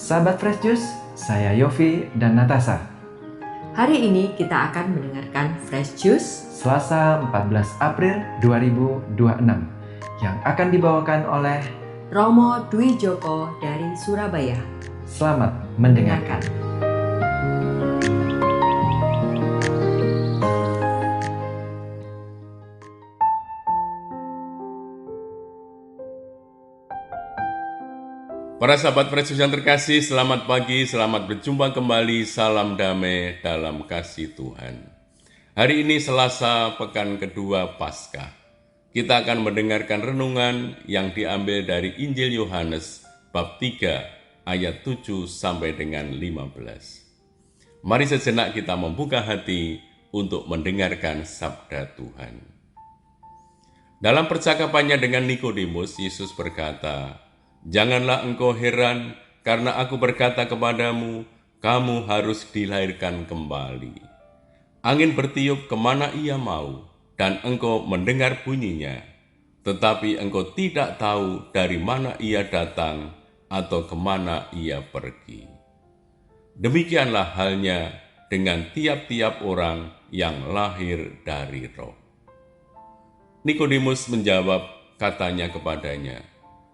Sahabat Fresh Juice, saya Yofi dan Natasha. Hari ini kita akan mendengarkan Fresh Juice Selasa 14 April 2026 yang akan dibawakan oleh Romo Dwi Joko dari Surabaya. Selamat mendengarkan. Para sahabat Fresh Juice yang terkasih, selamat pagi, selamat berjumpa kembali, salam damai dalam kasih Tuhan. Hari ini Selasa, pekan kedua Paskah. Kita akan mendengarkan renungan yang diambil dari Injil Yohanes, bab 3, ayat 7 sampai dengan 15. Mari sejenak kita membuka hati untuk mendengarkan sabda Tuhan. Dalam percakapannya dengan Nikodemus, Yesus berkata, "Janganlah engkau heran, karena aku berkata kepadamu, kamu harus dilahirkan kembali. Angin bertiup kemana ia mau, dan engkau mendengar bunyinya, tetapi engkau tidak tahu dari mana ia datang atau kemana ia pergi. Demikianlah halnya dengan tiap-tiap orang yang lahir dari Roh." Nikodemus menjawab, katanya kepadanya,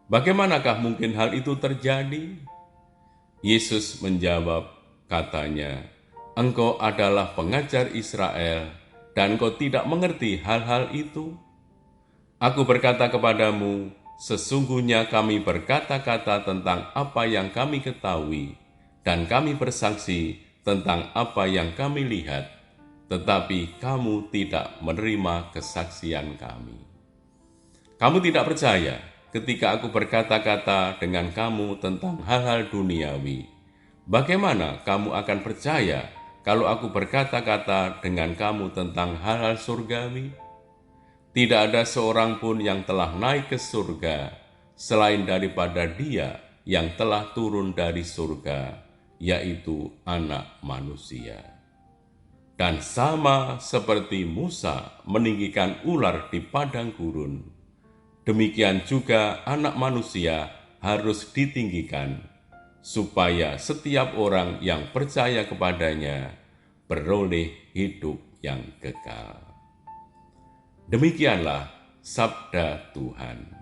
"Bagaimanakah mungkin hal itu terjadi?" Yesus menjawab, katanya, "Engkau adalah pengajar Israel, dan engkau tidak mengerti hal-hal itu? Aku berkata kepadamu, sesungguhnya kami berkata-kata tentang apa yang kami ketahui, dan kami bersaksi tentang apa yang kami lihat, tetapi kamu tidak menerima kesaksian kami. Kamu tidak percaya ketika aku berkata-kata dengan kamu tentang hal-hal duniawi. Bagaimana kamu akan percaya kalau aku berkata-kata dengan kamu tentang hal-hal surgawi? Tidak ada seorang pun yang telah naik ke surga selain daripada Dia yang telah turun dari surga, yaitu Anak Manusia. Dan sama seperti Musa meninggikan ular di padang gurun, demikian juga Anak Manusia harus ditinggikan, supaya setiap orang yang percaya kepadanya beroleh hidup yang kekal. Demikianlah sabda Tuhan.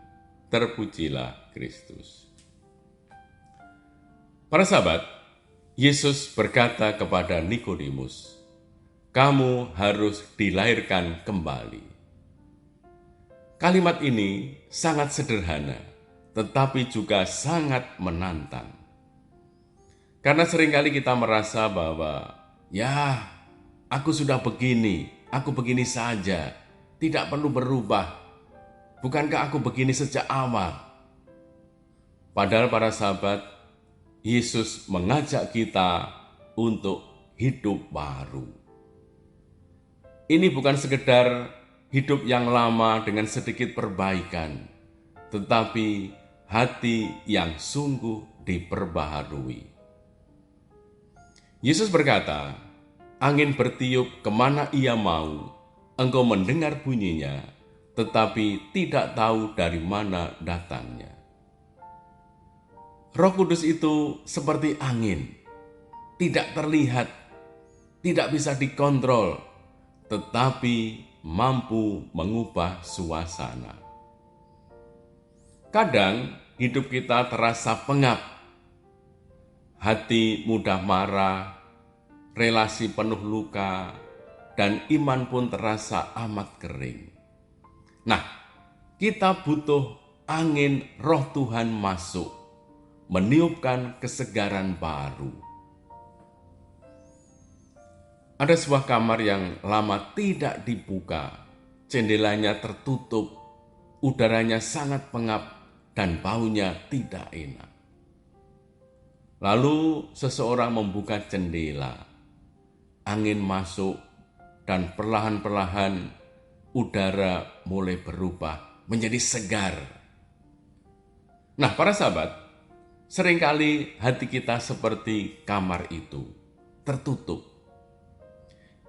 Terpujilah Kristus. Para sahabat, Yesus berkata kepada Nikodemus, "Kamu harus dilahirkan kembali." Kalimat ini sangat sederhana, tetapi juga sangat menantang. Karena seringkali kita merasa bahwa, aku sudah begini, aku begini saja, tidak perlu berubah. Bukankah aku begini sejak awal? Padahal para sahabat, Yesus mengajak kita untuk hidup baru. Ini bukan sekedar hidup yang lama dengan sedikit perbaikan, tetapi hati yang sungguh diperbaharui. Yesus berkata, "Angin bertiup kemana ia mau, engkau mendengar bunyinya, tetapi tidak tahu dari mana datangnya." Roh Kudus itu seperti angin, tidak terlihat, tidak bisa dikontrol, tetapi mampu mengubah suasana. Kadang hidup kita terasa pengap, hati mudah marah, relasi penuh luka, dan iman pun terasa amat kering. Nah, kita butuh angin Roh Tuhan masuk, meniupkan kesegaran baru. Ada sebuah kamar yang lama tidak dibuka, jendelanya tertutup, udaranya sangat pengap, dan baunya tidak enak. Lalu seseorang membuka jendela, angin masuk, dan perlahan-perlahan udara mulai berubah menjadi segar. Nah, para sahabat, seringkali hati kita seperti kamar itu, tertutup.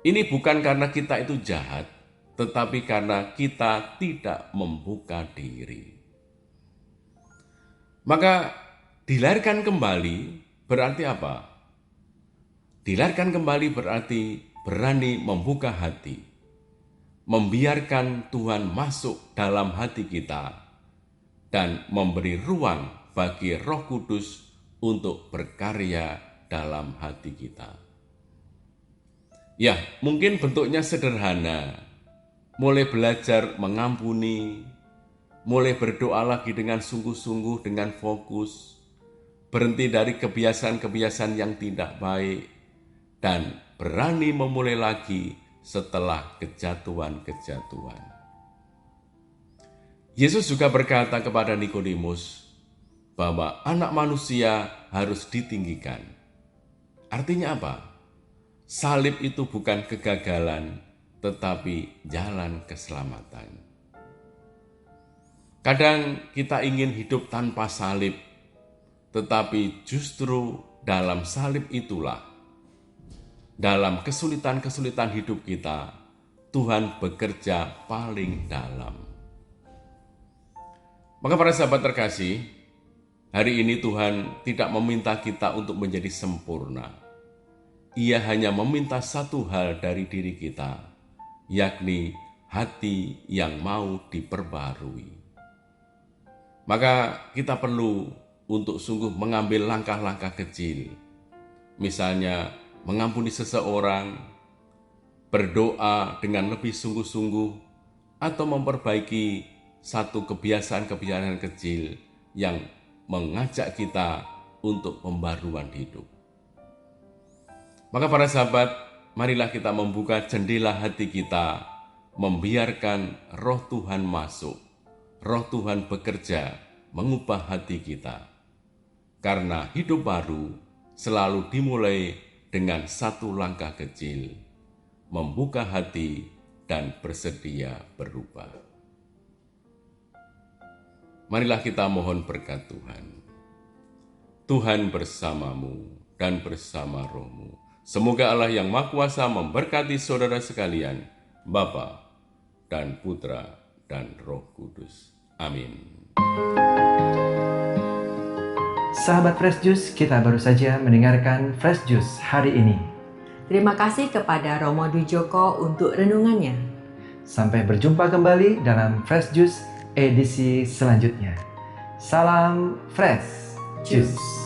Ini bukan karena kita itu jahat, tetapi karena kita tidak membuka diri. Maka dilahirkan kembali berarti apa? Dilahirkan kembali berarti berani membuka hati, membiarkan Tuhan masuk dalam hati kita, dan memberi ruang bagi Roh Kudus untuk berkarya dalam hati kita. Ya, mungkin bentuknya sederhana, mulai belajar mengampuni, mulai berdoa lagi dengan sungguh-sungguh, dengan fokus, berhenti dari kebiasaan-kebiasaan yang tidak baik, dan berani memulai lagi setelah kejatuhan-kejatuhan. Yesus juga berkata kepada Nikodemus bahwa anak manusia harus ditinggikan. Artinya apa? Salib itu bukan kegagalan, tetapi jalan keselamatan. Kadang kita ingin hidup tanpa salib, tetapi justru dalam salib itulah, dalam kesulitan-kesulitan hidup kita, Tuhan bekerja paling dalam. Maka para sahabat terkasih, hari ini Tuhan tidak meminta kita untuk menjadi sempurna. Ia hanya meminta satu hal dari diri kita, yakni hati yang mau diperbarui. Maka kita perlu untuk sungguh mengambil langkah-langkah kecil. Misalnya mengampuni seseorang, berdoa dengan lebih sungguh-sungguh, atau memperbaiki satu kebiasaan-kebiasaan kecil yang mengajak kita untuk pembaruan hidup. Maka para sahabat, marilah kita membuka jendela hati kita, membiarkan Roh Tuhan masuk, Roh Tuhan bekerja, mengubah hati kita. Karena hidup baru selalu dimulai dengan satu langkah kecil, membuka hati dan bersedia berubah. Marilah kita mohon berkat Tuhan. Tuhan bersamamu dan bersama rohmu. Semoga Allah yang Maha Kuasa memberkati saudara sekalian, Bapa dan Putra dan Roh Kudus. Amin. Sahabat Fresh Juice, kita baru saja mendengarkan Fresh Juice hari ini. Terima kasih kepada Romo Dwijoko untuk renungannya. Sampai berjumpa kembali dalam Fresh Juice edisi selanjutnya. Salam Fresh Juice.